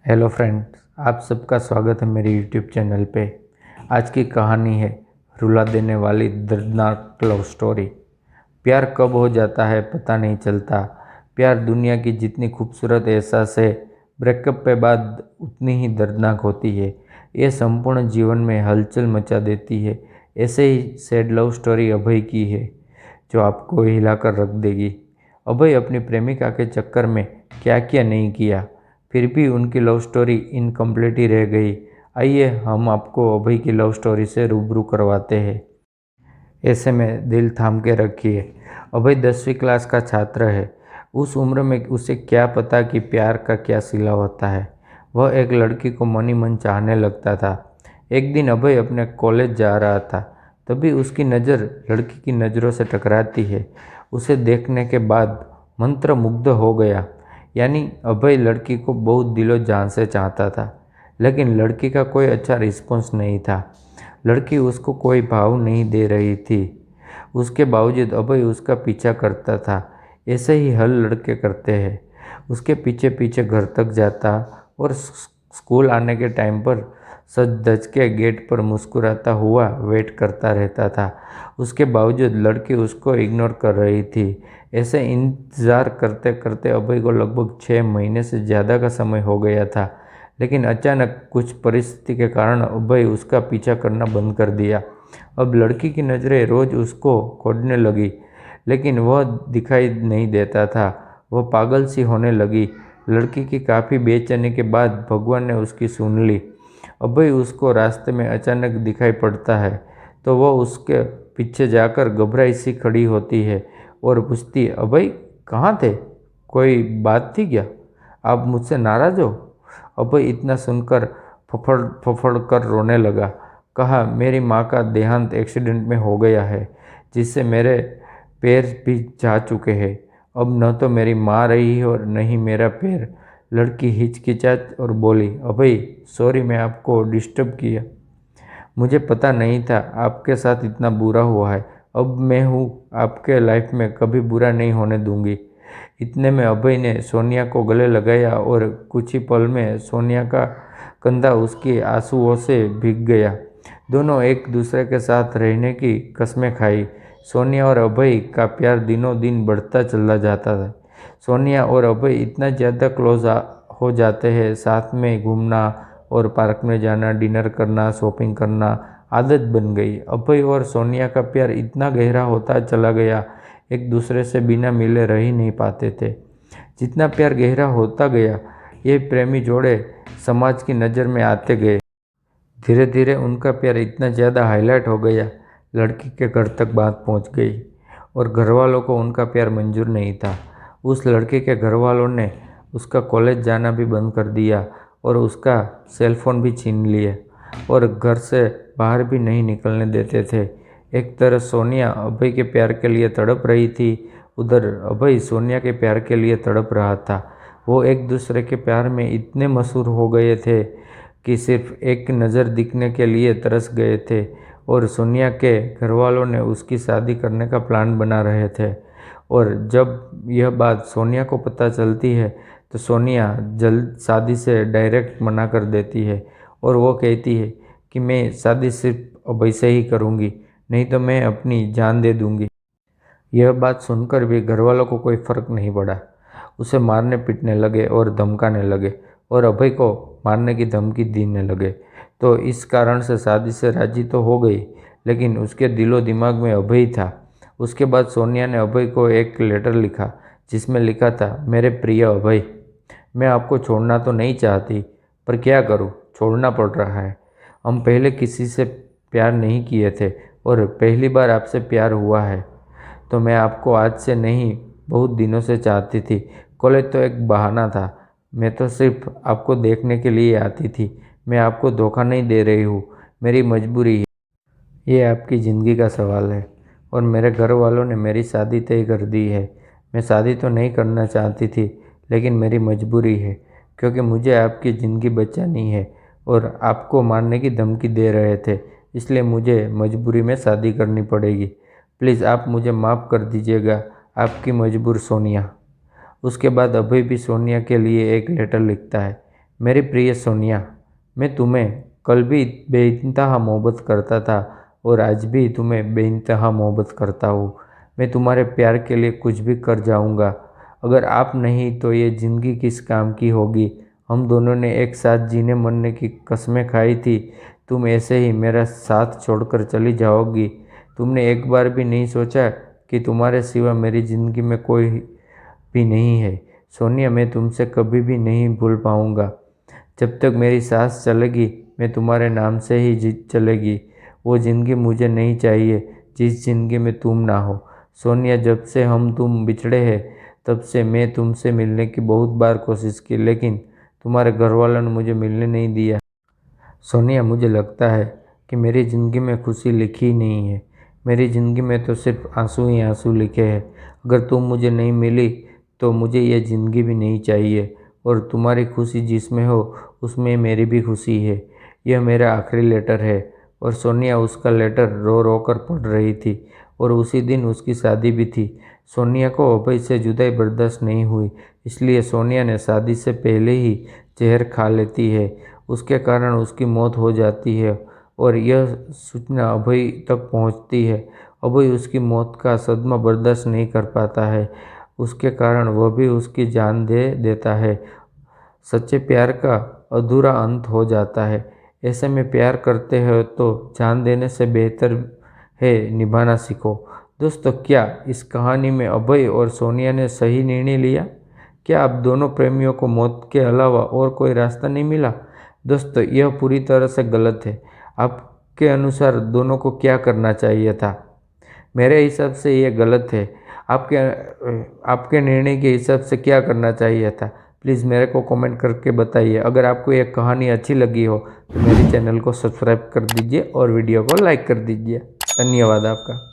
Hello friends, आप सबका स्वागत है मेरे यूट्यूब चैनल पे। आज की कहानी है रुला देने वाली दर्दनाक लव स्टोरी। प्यार कब हो जाता है पता नहीं चलता। प्यार दुनिया की जितनी खूबसूरत एहसास है, ब्रेकअप पे बाद उतनी ही दर्दनाक होती है। ये संपूर्ण जीवन में हलचल मचा देती है। ऐसे ही सैड लव स्टोरी अभय की है, जो आपको हिलाकर रख देगी। अभय अपनी प्रेमिका के चक्कर में क्या क्या नहीं किया, फिर भी उनकी लव स्टोरी इनकम्प्लीट ही रह गई। आइए हम आपको अभय की लव स्टोरी से रूबरू करवाते हैं। ऐसे में दिल थाम के रखिए। अभय 10वीं क्लास का छात्र है। उस उम्र में उसे क्या पता कि प्यार का क्या सिला होता है। वह एक लड़की को मनी मन चाहने लगता था। एक दिन अभय अपने कॉलेज जा रहा था, तभी उसकी नज़र लड़की की नज़रों से टकराती है। उसे देखने के बाद मंत्रमुग्ध हो गया। यानी अभय लड़की को बहुत दिलो जान से चाहता था, लेकिन लड़की का कोई अच्छा रिस्पॉन्स नहीं था। लड़की उसको कोई भाव नहीं दे रही थी। उसके बावजूद अभय उसका पीछा करता था। ऐसे ही हर लड़के करते हैं। उसके पीछे पीछे घर तक जाता और स्कूल आने के टाइम पर सज धज के गेट पर मुस्कुराता हुआ वेट करता रहता था। उसके बावजूद लड़की उसको इग्नोर कर रही थी। ऐसे इंतज़ार करते करते अभय को लगभग 6 महीने से ज़्यादा का समय हो गया था। लेकिन अचानक कुछ परिस्थिति के कारण अभय उसका पीछा करना बंद कर दिया। अब लड़की की नज़रें रोज़ उसको खोजने लगी, लेकिन वह दिखाई नहीं देता था। वह पागल सी होने लगी। लड़की की काफ़ी बेचैनी के बाद भगवान ने उसकी सुन ली। अभय उसको रास्ते में अचानक दिखाई पड़ता है, तो वह उसके पीछे जाकर घबराई सी खड़ी होती है और पूछती, अभय कहाँ थे? कोई बात थी क्या? आप मुझसे नाराज़ हो? अभय इतना सुनकर फफड़ फफड़ कर रोने लगा। कहा, मेरी माँ का देहांत एक्सीडेंट में हो गया है, जिससे मेरे पैर भी जा चुके हैं। अब न तो मेरी माँ रही है और न ही मेरा पैर। लड़की हिचकिचात और बोली, अभय सॉरी, मैं आपको डिस्टर्ब किया। मुझे पता नहीं था आपके साथ इतना बुरा हुआ है। अब मैं हूँ आपके लाइफ में कभी बुरा नहीं होने दूंगी। इतने में अभय ने सोनिया को गले लगाया और कुछ ही पल में सोनिया का कंधा उसके आंसुओं से भीग गया। दोनों एक दूसरे के साथ रहने की कस्में खाई। सोनिया और अभय का प्यार दिनों दिन बढ़ता चला जाता था। सोनिया और अभय इतना ज़्यादा क्लोज हो जाते हैं, साथ में घूमना और पार्क में जाना, डिनर करना, शॉपिंग करना आदत बन गई। अभय और सोनिया का प्यार इतना गहरा होता चला गया, एक दूसरे से बिना मिले रह ही नहीं पाते थे। जितना प्यार गहरा होता गया, ये प्रेमी जोड़े समाज की नज़र में आते गए। धीरे धीरे उनका प्यार इतना ज़्यादा हाईलाइट हो गया, लड़की के घर तक बात पहुंच गई और घर वालों को उनका प्यार मंजूर नहीं था। उस लड़के के घर वालों ने उसका कॉलेज जाना भी बंद कर दिया और उसका सेल फोन भी छीन लिए और घर से बाहर भी नहीं निकलने देते थे। एक तरफ सोनिया अभय के प्यार के लिए तड़प रही थी, उधर अभय सोनिया के प्यार के लिए तड़प रहा था। वो एक दूसरे के प्यार में इतने मशहूर हो गए थे कि सिर्फ एक नज़र दिखने के लिए तरस गए थे और सोनिया के घर वालों ने उसकी शादी करने का प्लान बना रहे थे। और जब यह बात सोनिया को पता चलती है, तो सोनिया जल्द शादी से डायरेक्ट मना कर देती है और वो कहती है कि मैं शादी सिर्फ अभय से ही करूँगी, नहीं तो मैं अपनी जान दे दूँगी। यह बात सुनकर भी घरवालों को कोई फर्क नहीं पड़ा। उसे मारने पीटने लगे और धमकाने लगे और अभय को मारने की धमकी देने लगे। तो इस कारण से शादी से राजी तो हो गई, लेकिन उसके दिलो दिमाग में अभय था। उसके बाद सोनिया ने अभय को एक लेटर लिखा, जिसमें लिखा था, मेरे प्रिय अभय, मैं आपको छोड़ना तो नहीं चाहती, पर क्या करूं, छोड़ना पड़ रहा है। हम पहले किसी से प्यार नहीं किए थे और पहली बार आपसे प्यार हुआ है। तो मैं आपको आज से नहीं, बहुत दिनों से चाहती थी। कॉलेज तो एक बहाना था। मैं तो सिर्फ आपको देखने के लिए आती थी। मैं आपको धोखा नहीं दे रही हूँ, मेरी मजबूरी है। ये आपकी ज़िंदगी का सवाल है और मेरे घर वालों ने मेरी शादी तय कर दी है। मैं शादी तो नहीं करना चाहती थी, लेकिन मेरी मजबूरी है, क्योंकि मुझे आपकी ज़िंदगी बचानी है और आपको मारने की धमकी दे रहे थे, इसलिए मुझे मजबूरी में शादी करनी पड़ेगी। प्लीज़ आप मुझे माफ़ कर दीजिएगा, आपकी मजबूर सोनिया। उसके बाद अभय भी सोनिया के लिए एक लेटर लिखता है। मेरी प्रिय सोनिया, मैं तुम्हें कल भी बेइंतहा मोहब्बत करता था और आज भी तुम्हें बेइंतहा मोहब्बत करता हूँ। मैं तुम्हारे प्यार के लिए कुछ भी कर जाऊँगा। अगर आप नहीं तो ये ज़िंदगी किस काम की होगी। हम दोनों ने एक साथ जीने मरने की कसमें खाई थी। तुम ऐसे ही मेरा साथ छोड़कर चली जाओगी। तुमने एक बार भी नहीं सोचा कि तुम्हारे सिवा मेरी ज़िंदगी में कोई भी नहीं है। सोनिया, मैं तुमसे कभी भी नहीं भूल पाऊँगा। जब तक मेरी सांस चलेगी मैं तुम्हारे नाम से ही जी चलेगी। वो ज़िंदगी मुझे नहीं चाहिए जिस ज़िंदगी में तुम ना हो। सोनिया, जब से हम तुम बिछड़े हैं तब से मैं तुमसे मिलने की बहुत बार कोशिश की, लेकिन तुम्हारे घर वालों ने मुझे मिलने नहीं दिया। सोनिया, मुझे लगता है कि मेरी ज़िंदगी में खुशी लिखी ही नहीं है। मेरी ज़िंदगी में तो सिर्फ आंसू ही आंसू लिखे हैं। अगर तुम मुझे नहीं मिली तो मुझे ये ज़िंदगी भी नहीं चाहिए। और तुम्हारी खुशी जिसमें हो उसमें मेरी भी खुशी है। यह मेरा आखिरी लेटर है। और सोनिया उसका लेटर रो रो कर पढ़ रही थी। और उसी दिन उसकी शादी भी थी। सोनिया को अभय से जुदाई बर्दाश्त नहीं हुई, इसलिए सोनिया ने शादी से पहले ही जहर खा लेती है। उसके कारण उसकी मौत हो जाती है और यह सूचना अभय तक पहुंचती है। अभय उसकी मौत का सदमा बर्दाश्त नहीं कर पाता है। उसके कारण वह भी उसकी जान दे देता है। सच्चे प्यार का अधूरा अंत हो जाता है। ऐसे में प्यार करते हो तो जान देने से बेहतर है निभाना सीखो। दोस्तों, क्या इस कहानी में अभय और सोनिया ने सही निर्णय लिया? क्या अब दोनों प्रेमियों को मौत के अलावा और कोई रास्ता नहीं मिला? दोस्तों, यह पूरी तरह से गलत है। आपके अनुसार दोनों को क्या करना चाहिए था? मेरे हिसाब से ये गलत है। आपके आपके निर्णय के हिसाब से क्या करना चाहिए था? प्लीज़ मेरे को कमेंट करके बताइए। अगर आपको ये कहानी अच्छी लगी हो तो मेरे चैनल को सब्सक्राइब कर दीजिए और वीडियो को लाइक कर दीजिए। धन्यवाद आपका।